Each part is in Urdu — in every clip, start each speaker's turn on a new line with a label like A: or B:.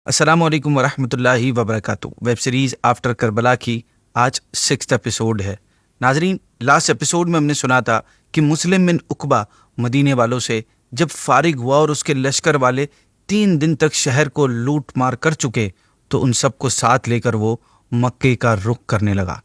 A: السلام علیکم ورحمۃ اللہ وبرکاتہ۔ ویب سیریز آفٹر کربلا کی آج 6 ایپیسوڈ ہے۔ ناظرین، لاسٹ ایپیسوڈ میں ہم نے سنا تھا کہ مسلم بن عقبہ مدینے والوں سے جب فارغ ہوا اور اس کے لشکر والے 3 دن تک شہر کو لوٹ مار کر چکے تو ان سب کو ساتھ لے کر وہ مکے کا رخ کرنے لگا۔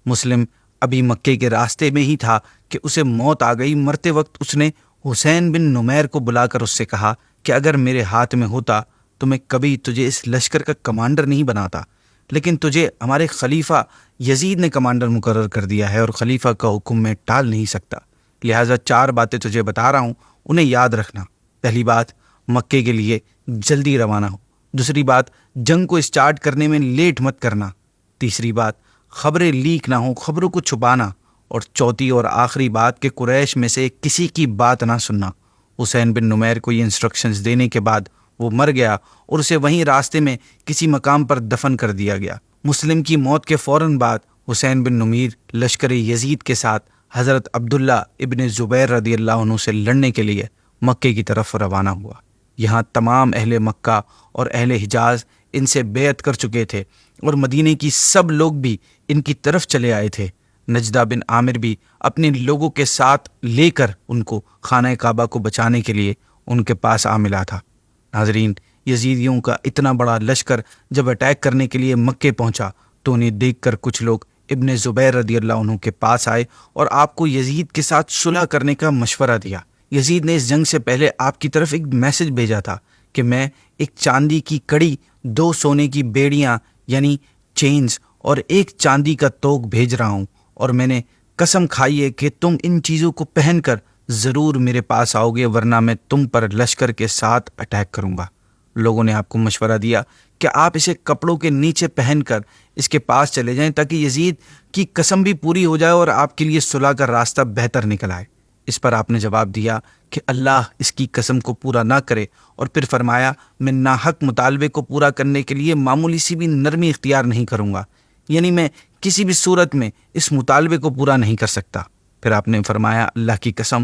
A: مسلم ابھی مکے کے راستے میں ہی تھا کہ اسے موت آ گئی۔ مرتے وقت اس نے حسین بن نمیر کو بلا کر اس سے کہا کہ اگر میرے ہاتھ میں ہوتا تو میں کبھی تجھے اس لشکر کا کمانڈر نہیں بناتا، لیکن تجھے ہمارے خلیفہ یزید نے کمانڈر مقرر کر دیا ہے اور خلیفہ کا حکم میں ٹال نہیں سکتا، لہٰذا 4 باتیں تجھے بتا رہا ہوں، انہیں یاد رکھنا۔ پہلی بات، مکے کے لیے جلدی روانہ ہو۔ دوسری بات، جنگ کو اسٹارٹ کرنے میں لیٹ مت کرنا۔ تیسری بات، خبریں لیک نہ ہوں، خبروں کو چھپانا۔ اور چوتھی اور آخری بات کہ قریش میں سے کسی کی بات نہ سننا۔ حسین بن نمیر کو یہ انسٹرکشنز دینے کے بعد وہ مر گیا اور اسے وہیں راستے میں کسی مقام پر دفن کر دیا گیا۔ مسلم کی موت کے فوراً بعد حسین بن نمیر لشکر یزید کے ساتھ حضرت عبداللہ ابن زبیر رضی اللہ عنہ سے لڑنے کے لیے مکے کی طرف روانہ ہوا۔ یہاں تمام اہل مکہ اور اہل حجاز ان سے بیعت کر چکے تھے اور مدینے کی سب لوگ بھی ان کی طرف چلے آئے تھے۔ نجدہ بن عامر بھی اپنے لوگوں کے ساتھ لے کر ان کو خانہ کعبہ کو بچانے کے لیے ان کے پاس آ ملا تھا۔ ناظرین، یزیدیوں کا اتنا بڑا لشکر جب اٹیک کرنے کے لیے مکے پہنچا تو انہیں دیکھ کر کچھ لوگ ابن زبیر رضی اللہ عنہ کے پاس آئے اور آپ کو یزید کے ساتھ صلح کرنے کا مشورہ دیا۔ یزید نے اس جنگ سے پہلے آپ کی طرف ایک میسج بھیجا تھا کہ میں ایک چاندی کی کڑی، 2 سونے کی بیڑیاں یعنی چینز اور 1 چاندی کا توق بھیج رہا ہوں، اور میں نے قسم کھائی ہے کہ تم ان چیزوں کو پہن کر ضرور میرے پاس آؤ گے، ورنہ میں تم پر لشکر کے ساتھ اٹیک کروں گا۔ لوگوں نے آپ کو مشورہ دیا کہ آپ اسے کپڑوں کے نیچے پہن کر اس کے پاس چلے جائیں تاکہ یزید کی قسم بھی پوری ہو جائے اور آپ کے لیے صلح کا راستہ بہتر نکل آئے۔ اس پر آپ نے جواب دیا کہ اللہ اس کی قسم کو پورا نہ کرے، اور پھر فرمایا میں ناحق مطالبے کو پورا کرنے کے لیے معمولی سی بھی نرمی اختیار نہیں کروں گا، یعنی میں کسی بھی صورت میں اس مطالبے کو پورا نہیں کر سکتا۔ پھر آپ نے فرمایا اللہ کی قسم،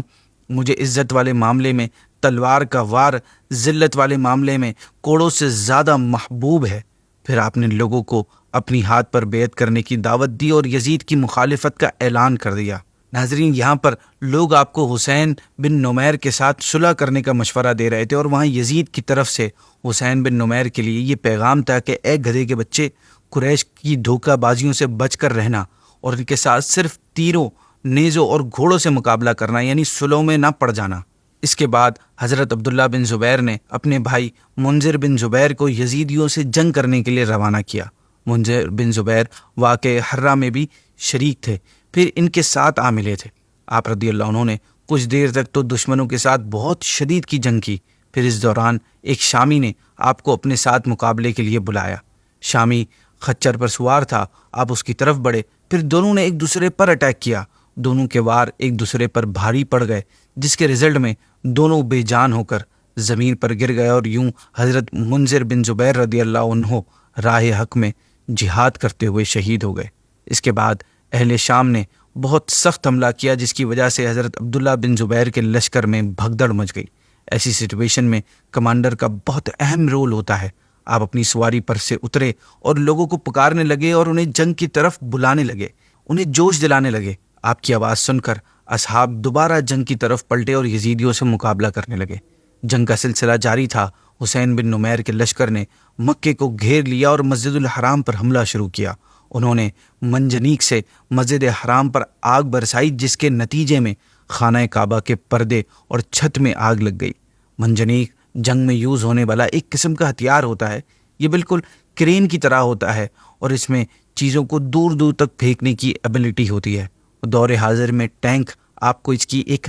A: مجھے عزت والے معاملے میں تلوار کا وار، ذلت والے معاملے میں کوڑوں سے زیادہ محبوب ہے۔ پھر آپ نے لوگوں کو اپنی ہاتھ پر بیعت کرنے کی دعوت دی اور یزید کی مخالفت کا اعلان کر دیا۔ ناظرین، یہاں پر لوگ آپ کو حسین بن نمیر کے ساتھ صلح کرنے کا مشورہ دے رہے تھے، اور وہاں یزید کی طرف سے حسین بن نمیر کے لیے یہ پیغام تھا کہ اے گدھے کے بچے، قریش کی دھوکہ بازیوں سے بچ کر رہنا اور ان کے ساتھ صرف تیروں، نیزوں اور گھوڑوں سے مقابلہ کرنا، یعنی صلحوں میں نہ پڑ جانا۔ اس کے بعد حضرت عبداللہ بن زبیر نے اپنے بھائی منذر بن زبیر کو یزیدیوں سے جنگ کرنے کے لیے روانہ کیا۔ منذر بن زبیر واقع حرہ میں بھی شریک تھے، پھر ان کے ساتھ آ ملے تھے۔ آپ رضی اللہ عنہ نے کچھ دیر تک تو دشمنوں کے ساتھ بہت شدید کی جنگ کی، پھر اس دوران ایک شامی نے آپ کو اپنے ساتھ مقابلے کے لیے بلایا۔ شامی خچر پر سوار تھا، آپ اس کی طرف بڑھے، پھر دونوں نے ایک دوسرے پر اٹیک کیا۔ دونوں کے وار ایک دوسرے پر بھاری پڑ گئے، جس کے رزلٹ میں دونوں بے جان ہو کر زمین پر گر گئے، اور یوں حضرت منذر بن زبیر رضی اللہ عنہ راہ حق میں جہاد کرتے ہوئے شہید ہو گئے۔ اس کے بعد اہل شام نے بہت سخت حملہ کیا، جس کی وجہ سے حضرت عبداللہ بن زبیر کے لشکر میں بھگدڑ مچ گئی۔ ایسی سچویشن میں کمانڈر کا بہت اہم رول ہوتا ہے۔ آپ اپنی سواری پر سے اترے اور لوگوں کو پکارنے لگے اور انہیں جنگ کی طرف بلانے لگے، انہیں جوش دلانے لگے۔ آپ کی آواز سن کر اصحاب دوبارہ جنگ کی طرف پلٹے اور یزیدیوں سے مقابلہ کرنے لگے۔ جنگ کا سلسلہ جاری تھا۔ حسین بن نمیر کے لشکر نے مکے کو گھیر لیا اور مسجد الحرام پر حملہ شروع کیا۔ انہوں نے منجنیق سے مسجد حرام پر آگ برسائی، جس کے نتیجے میں خانہ کعبہ کے پردے اور چھت میں آگ لگ گئی۔ منجنیق جنگ میں یوز ہونے والا ایک قسم کا ہتھیار ہوتا ہے۔ یہ بالکل کرین کی طرح ہوتا ہے اور اس میں چیزوں کو دور دور تک پھینکنے کی ایبلٹی ہوتی ہے۔ دور حاضر میں ٹینک آپ کو اس کی ایک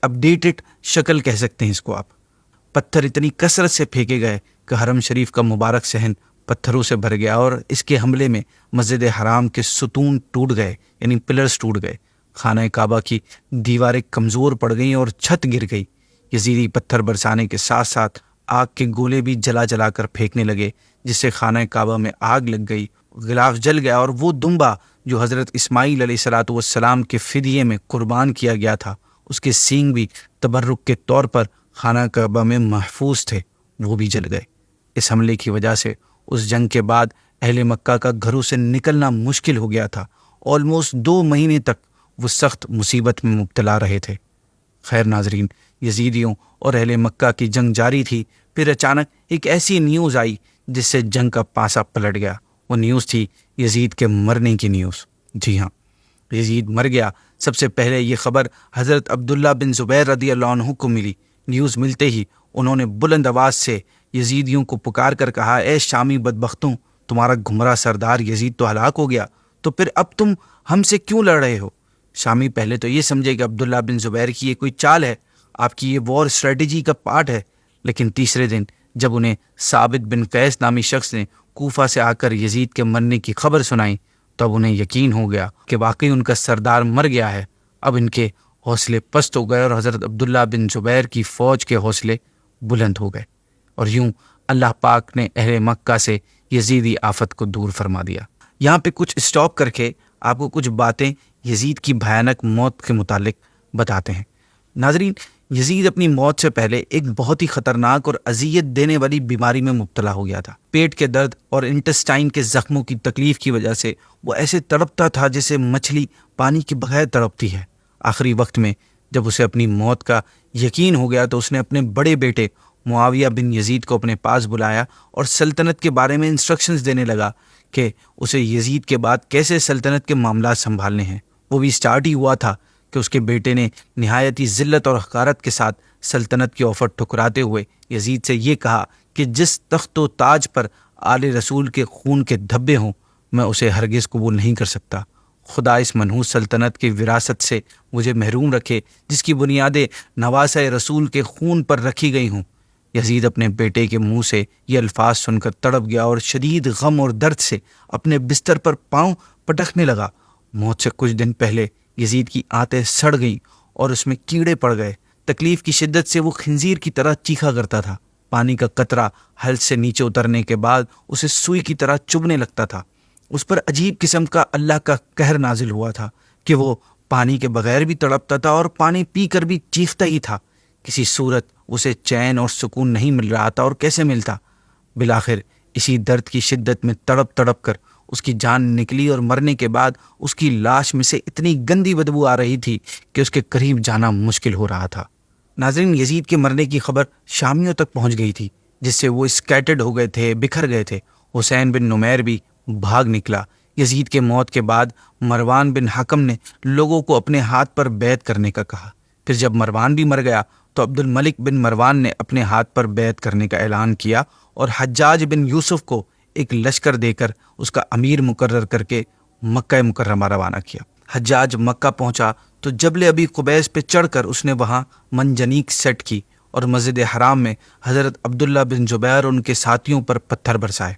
A: اپڈیٹڈ شکل کہہ سکتے ہیں اس کو آپ۔ پتھر اتنی کثرت سے پھینکے گئے کہ حرم شریف کا مبارک صحن پتھروں سے بھر گیا، اور اس کے حملے میں مسجد حرام کے ستون ٹوٹ گئے، یعنی پلرز ٹوٹ گئے۔ خانہ کعبہ کی دیواریں کمزور پڑ گئیں اور چھت گر گئی۔ یزیدی پتھر برسانے کے ساتھ ساتھ آگ کے گولے بھی جلا جلا کر پھینکنے لگے، جس سے خانہ کعبہ میں آگ لگ گئی، غلاف جل گیا، اور وہ دمبا جو حضرت اسماعیل علیہ الصلوۃ والسلام کے فدیے میں قربان کیا گیا تھا، اس کے سینگ بھی تبرک کے طور پر خانہ کعبہ میں محفوظ تھے وہ بھی جل گئے۔ اس حملے کی وجہ سے اس جنگ کے بعد اہل مکہ کا گھروں سے نکلنا مشکل ہو گیا تھا۔ آلموسٹ 2 مہینے تک وہ سخت مصیبت میں مبتلا رہے تھے۔ خیر ناظرین، یزیدیوں اور اہل مکہ کی جنگ جاری تھی۔ پھر اچانک ایک ایسی نیوز آئی جس سے جنگ کا پاسا پلٹ گیا۔ وہ نیوز تھی یزید کے مرنے کی نیوز۔ جی ہاں، یزید مر گیا۔ سب سے پہلے یہ خبر حضرت عبداللہ بن زبیر رضی اللہ عنہ کو ملی۔ نیوز ملتے ہی انہوں نے بلند آواز سے یزیدیوں کو پکار کر کہا، اے شامی بدبختوں، تمہارا گمراہ سردار یزید تو ہلاک ہو گیا، تو پھر اب تم ہم سے کیوں لڑ رہے ہو؟ شامی پہلے تو یہ سمجھے کہ عبداللہ بن زبیر کی یہ کوئی چال ہے، آپ کی یہ وار اسٹریٹجی کا پارٹ ہے، لیکن تیسرے دن جب انہیں ثابت بن قیس نامی شخص نے کوفہ سے آ کر یزید کے مرنے کی خبر سنائی، تب انہیں یقین ہو گیا کہ واقعی ان کا سردار مر گیا ہے۔ اب ان کے حوصلے پست ہو گئے اور حضرت عبداللہ بن زبیر کی فوج کے حوصلے بلند ہو گئے، اور یوں اللہ پاک نے اہل مکہ سے یزیدی آفت کو دور فرما دیا۔ یہاں پہ کچھ اسٹاپ کر کے آپ کو کچھ باتیں یزید کی بھیانک موت کے متعلق بتاتے ہیں۔ ناظرین، یزید اپنی موت سے پہلے ایک بہت ہی خطرناک اور اذیت دینے والی بیماری میں مبتلا ہو گیا تھا۔ پیٹ کے درد اور انٹسٹائن کے زخموں کی تکلیف کی وجہ سے وہ ایسے تڑپتا تھا جیسے مچھلی پانی کے بغیر تڑپتی ہے۔ آخری وقت میں جب اسے اپنی موت کا یقین ہو گیا تو اس نے اپنے بڑے بیٹے معاویہ بن یزید کو اپنے پاس بلایا اور سلطنت کے بارے میں انسٹرکشنز دینے لگا کہ اسے یزید کے بعد کیسے سلطنت کے معاملات سنبھالنے ہیں۔ وہ بھی سٹارٹ ہی ہوا تھا کہ اس کے بیٹے نے نہایتی ذلت اور حقارت کے ساتھ سلطنت کی آفر ٹھکراتے ہوئے یزید سے یہ کہا کہ جس تخت و تاج پر آل رسول کے خون کے دھبے ہوں، میں اسے ہرگز قبول نہیں کر سکتا۔ خدا اس منحوس سلطنت کی وراثت سے مجھے محروم رکھے جس کی بنیادیں نواسہ رسول کے خون پر رکھی گئی ہوں۔ یزید اپنے بیٹے کے منہ سے یہ الفاظ سن کر تڑپ گیا اور شدید غم اور درد سے اپنے بستر پر پاؤں پٹکنے لگا۔ موت سے کچھ دن پہلے یزید کی آنتیں سڑ گئیں اور اس میں کیڑے پڑ گئے۔ تکلیف کی شدت سے وہ خنزیر کی طرح چیخا کرتا تھا۔ پانی کا قطرہ حلق سے نیچے اترنے کے بعد اسے سوئی کی طرح چبھنے لگتا تھا۔ اس پر عجیب قسم کا اللہ کا قہر نازل ہوا تھا کہ وہ پانی کے بغیر بھی تڑپتا تھا اور پانی پی کر بھی چیختا ہی تھا۔ کسی صورت اسے چین اور سکون نہیں مل رہا تھا، اور کیسے ملتا؟ بالآخر اسی درد کی شدت میں تڑپ تڑپ کر اس کی جان نکلی اور مرنے کے بعد اس کی لاش میں سے اتنی گندی بدبو آ رہی تھی کہ اس کے قریب جانا مشکل ہو رہا تھا۔ ناظرین، یزید کے مرنے کی خبر شامیوں تک پہنچ گئی تھی جس سے وہ اسکیٹرڈ ہو گئے تھے، بکھر گئے تھے۔ حسین بن نمیر بھی بھاگ نکلا۔ یزید کے موت کے بعد مروان بن حکم نے لوگوں کو اپنے ہاتھ پر بیعت کرنے کا کہا۔ پھر جب مروان بھی مر گیا تو عبد الملک بن مروان نے اپنے ہاتھ پر بیعت کرنے کا اعلان کیا اور حجاج بن یوسف کو ایک لشکر دے کر اس کا امیر مقرر کر کے مکہ مکرمہ روانہ کیا۔ حجاج مکہ پہنچا تو جبل ابی قبیس پہ چڑھ کر اس نے وہاں منجنیق سیٹ کی اور مسجد حرام میں حضرت عبداللہ بن زبیر اور ان کے ساتھیوں پر پتھر برسائے۔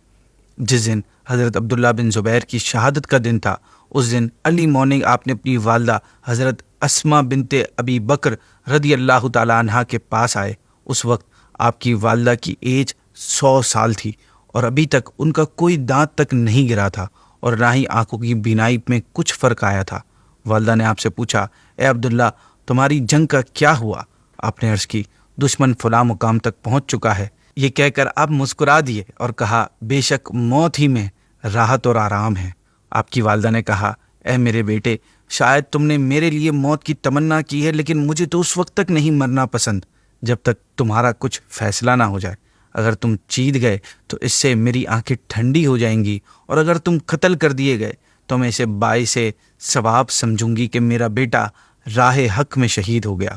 A: جس دن حضرت عبداللہ بن زبیر کی شہادت کا دن تھا، اس دن ارلی مارننگ آپ نے اپنی والدہ حضرت اسما بنت ابی بکر رضی اللہ تعالیٰ عنہ کے پاس آئے۔ اس وقت آپ کی والدہ کی ایج 100 سال تھی اور ابھی تک ان کا کوئی دانت تک نہیں گرا تھا اور نہ ہی آنکھوں کی بینائی میں کچھ فرق آیا تھا۔ والدہ نے آپ سے پوچھا، اے عبداللہ، تمہاری جنگ کا کیا ہوا؟ آپ نے عرض کی، دشمن فلاں مقام تک پہنچ چکا ہے۔ یہ کہہ کر آپ مسکرا دیے اور کہا، بے شک موت ہی میں راحت اور آرام ہے۔ آپ کی والدہ نے کہا، اے میرے بیٹے، شاید تم نے میرے لیے موت کی تمنا کی ہے، لیکن مجھے تو اس وقت تک نہیں مرنا پسند جب تک تمہارا کچھ فیصلہ نہ ہو جائے۔ اگر تم جیت گئے تو اس سے میری آنکھیں ٹھنڈی ہو جائیں گی، اور اگر تم قتل کر دیے گئے تو میں اسے باعث ثواب سمجھوں گی کہ میرا بیٹا راہ حق میں شہید ہو گیا۔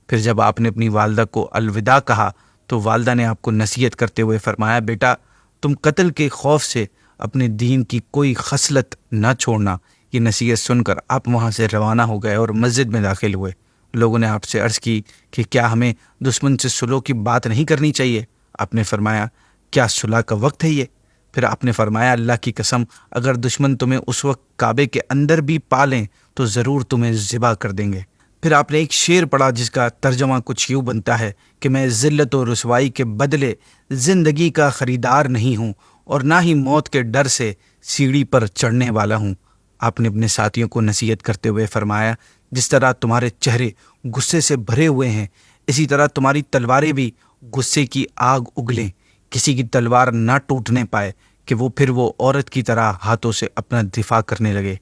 A: پھر جب آپ نے اپنی والدہ کو الوداع کہا تو والدہ نے آپ کو نصیحت کرتے ہوئے فرمایا، بیٹا، تم قتل کے خوف سے اپنے دین کی کوئی خصلت نہ چھوڑنا۔ یہ نصیحت سن کر آپ وہاں سے روانہ ہو گئے اور مسجد میں داخل ہوئے۔ لوگوں نے آپ سے عرض کی کہ کیا ہمیں دشمن سے صلح کی بات نہیں کرنی چاہیے؟ آپ نے فرمایا، کیا صلح کا وقت ہے یہ؟ پھر آپ نے فرمایا، اللہ کی قسم، اگر دشمن تمہیں اس وقت کعبے کے اندر بھی پالیں تو ضرور تمہیں ذبح کر دیں گے۔ پھر آپ نے ایک شعر پڑھا جس کا ترجمہ کچھ یوں بنتا ہے کہ میں ذلت و رسوائی کے بدلے زندگی کا خریدار نہیں ہوں اور نہ ہی موت کے ڈر سے سیڑھی پر چڑھنے والا ہوں۔ آپ نے اپنے ساتھیوں کو نصیحت کرتے ہوئے فرمایا، جس طرح تمہارے چہرے غصے سے بھرے ہوئے ہیں، اسی طرح تمہاری تلواریں بھی غصے کی آگ اگلیں، کسی کی تلوار نہ ٹوٹنے پائے کہ وہ پھر وہ عورت کی طرح ہاتھوں سے اپنا دفاع کرنے لگے۔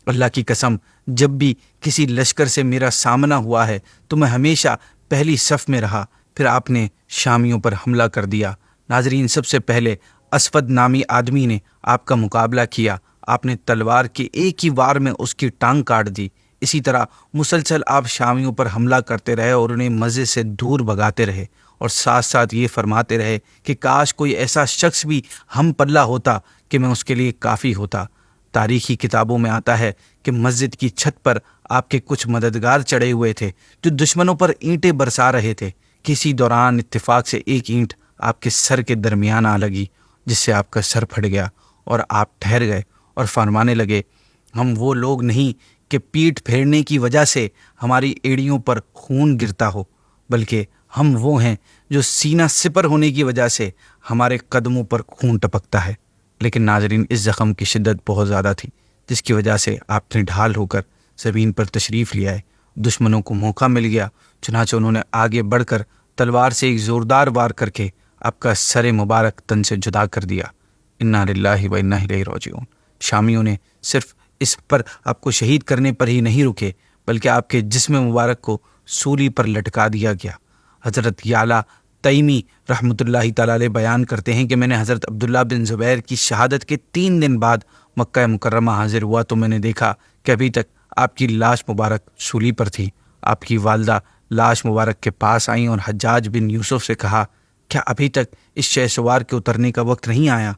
A: اللہ کی قسم، جب بھی کسی لشکر سے میرا سامنا ہوا ہے تو میں ہمیشہ پہلی صف میں رہا، پھر آپ نے شامیوں پر حملہ کر دیا۔ ناظرین، سب سے پہلے اسود نامی آدمی نے آپ کا مقابلہ کیا، آپ نے تلوار کے ایک ہی وار میں اس کی ٹانگ کاٹ دی۔ اسی طرح مسلسل آپ شامیوں پر حملہ کرتے رہے اور انہیں مسجد سے دور بھگاتے رہے، اور ساتھ ساتھ یہ فرماتے رہے کہ کاش کوئی ایسا شخص بھی ہم پلہ ہوتا کہ میں اس کے لیے کافی ہوتا۔ تاریخی کتابوں میں آتا ہے کہ مسجد کی چھت پر آپ کے کچھ مددگار چڑھے ہوئے تھے جو دشمنوں پر اینٹیں برسا رہے تھے۔ کسی دوران اتفاق سے ایک اینٹ آپ کے سر کے درمیان آ لگی، جس سے آپ کا سر پھٹ گیا اور آپ ٹھہر گئے اور فرمانے لگے، ہم وہ لوگ نہیں کہ پیٹھ پھیرنے کی وجہ سے ہماری ایڑیوں پر خون گرتا ہو، بلکہ ہم وہ ہیں جو سینہ سپر ہونے کی وجہ سے ہمارے قدموں پر خون ٹپکتا ہے۔ لیکن ناظرین، اس زخم کی شدت بہت زیادہ تھی، جس کی وجہ سے آپ نے ڈھال ہو کر زمین پر تشریف لے آئے۔ دشمنوں کو موقع مل گیا، چنانچہ انہوں نے آگے بڑھ کر تلوار سے ایک زوردار وار کر کے آپ کا سر مبارک تن سے جدا کر دیا۔ انا للہ و انا الیہ راجعون۔ شامیوں نے صرف اس پر آپ کو شہید کرنے پر ہی نہیں رکے، بلکہ آپ کے جسم مبارک کو سولی پر لٹکا دیا گیا۔ حضرت یعلا تیمی رحمۃ اللہ تعالی علیہ بیان کرتے ہیں کہ میں نے حضرت عبداللہ بن زبیر کی شہادت کے 3 دن بعد مکہ مکرمہ حاضر ہوا تو میں نے دیکھا کہ ابھی تک آپ کی لاش مبارک سولی پر تھی۔ آپ کی والدہ لاش مبارک کے پاس آئیں اور حجاج بن یوسف سے کہا، کیا ابھی تک اس شہ سوار کے اترنے کا وقت نہیں آیا؟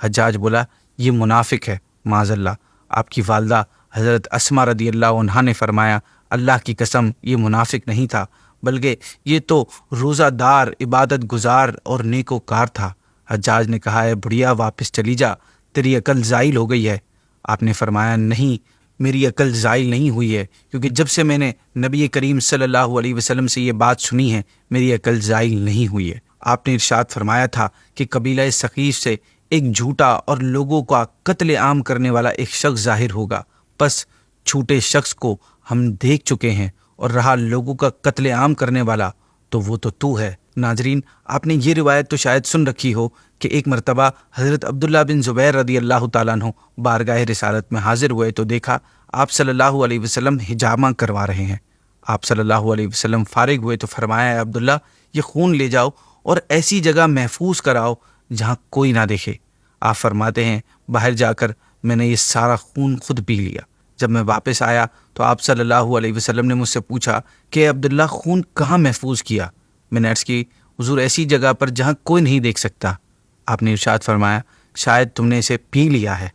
A: حجاج بولا، یہ منافق ہے، معاذ اللہ۔ آپ کی والدہ حضرت اسما رضی اللہ عنہا نے فرمایا، اللہ کی قسم، یہ منافق نہیں تھا، بلکہ یہ تو روزہ دار، عبادت گزار اور نیکوکار تھا۔ حجاج نے کہا، اے بڑھیا، واپس چلی جا، تیری عقل زائل ہو گئی ہے۔ آپ نے فرمایا، نہیں، میری عقل زائل نہیں ہوئی ہے، کیونکہ جب سے میں نے نبی کریم صلی اللہ علیہ وسلم سے یہ بات سنی ہے، میری عقل زائل نہیں ہوئی ہے۔ آپ نے ارشاد فرمایا تھا کہ قبیلہ ثقیف سے ایک جھوٹا اور لوگوں کا قتل عام کرنے والا ایک شخص ظاہر ہوگا، پس جھوٹے شخص کو ہم دیکھ چکے ہیں، اور رہا لوگوں کا قتل عام کرنے والا تو وہ تو ہے۔ ناظرین، آپ نے یہ روایت تو شاید سن رکھی ہو کہ ایک مرتبہ حضرت عبداللہ بن زبیر رضی اللہ تعالیٰ عنہ بارگاہ رسالت میں حاضر ہوئے تو دیکھا آپ صلی اللہ علیہ وسلم حجامہ کروا رہے ہیں۔ آپ صلی اللہ علیہ وسلم فارغ ہوئے تو فرمایا، اے عبداللہ، یہ خون لے جاؤ اور ایسی جگہ محفوظ کراؤ جہاں کوئی نہ دیکھے۔ آپ فرماتے ہیں، باہر جا کر میں نے یہ سارا خون خود پی لیا۔ جب میں واپس آیا تو آپ صلی اللہ علیہ وسلم نے مجھ سے پوچھا کہ اے عبداللہ، خون کہاں محفوظ کیا؟ میں نے عرض کی، حضور، ایسی جگہ پر جہاں کوئی نہیں دیکھ سکتا۔ آپ نے ارشاد فرمایا، شاید تم نے اسے پی لیا ہے۔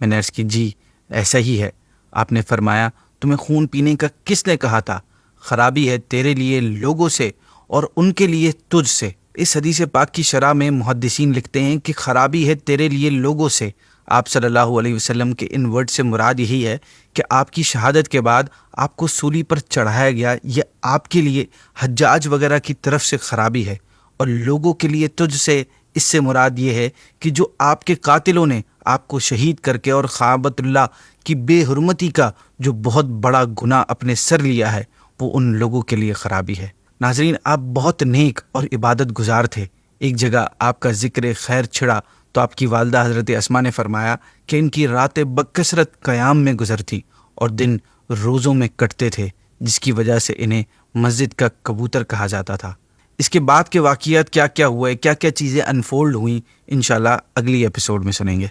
A: میں نے عرض کی، جی ایسا ہی ہے۔ آپ نے فرمایا، تمہیں خون پینے کا کس نے کہا تھا؟ خرابی ہے تیرے لیے لوگوں سے اور ان کے لیے تجھ سے۔ اس حدیث پاک کی شرح میں محدثین لکھتے ہیں کہ خرابی ہے تیرے لیے لوگوں سے، آپ صلی اللہ علیہ وسلم کے ان ورڈ سے مراد یہی ہے کہ آپ کی شہادت کے بعد آپ کو سولی پر چڑھایا گیا، یہ آپ کے لیے حجاج وغیرہ کی طرف سے خرابی ہے، اور لوگوں کے لیے تجھ سے، اس سے مراد یہ ہے کہ جو آپ کے قاتلوں نے آپ کو شہید کر کے اور کعبۃ اللہ کی بے حرمتی کا جو بہت بڑا گناہ اپنے سر لیا ہے، وہ ان لوگوں کے لیے خرابی ہے۔ ناظرین، آپ بہت نیک اور عبادت گزار تھے۔ ایک جگہ آپ کا ذکر خیر چھڑا تو آپ کی والدہ حضرت اسما نے فرمایا کہ ان کی راتیں بکثرت قیام میں گزرتی اور دن روزوں میں کٹتے تھے، جس کی وجہ سے انہیں مسجد کا کبوتر کہا جاتا تھا۔ اس کے بعد کے واقعات کیا کیا ہوئے، کیا کیا چیزیں انفولڈ ہوئیں، انشاءاللہ اگلی ایپیسوڈ میں سنیں گے۔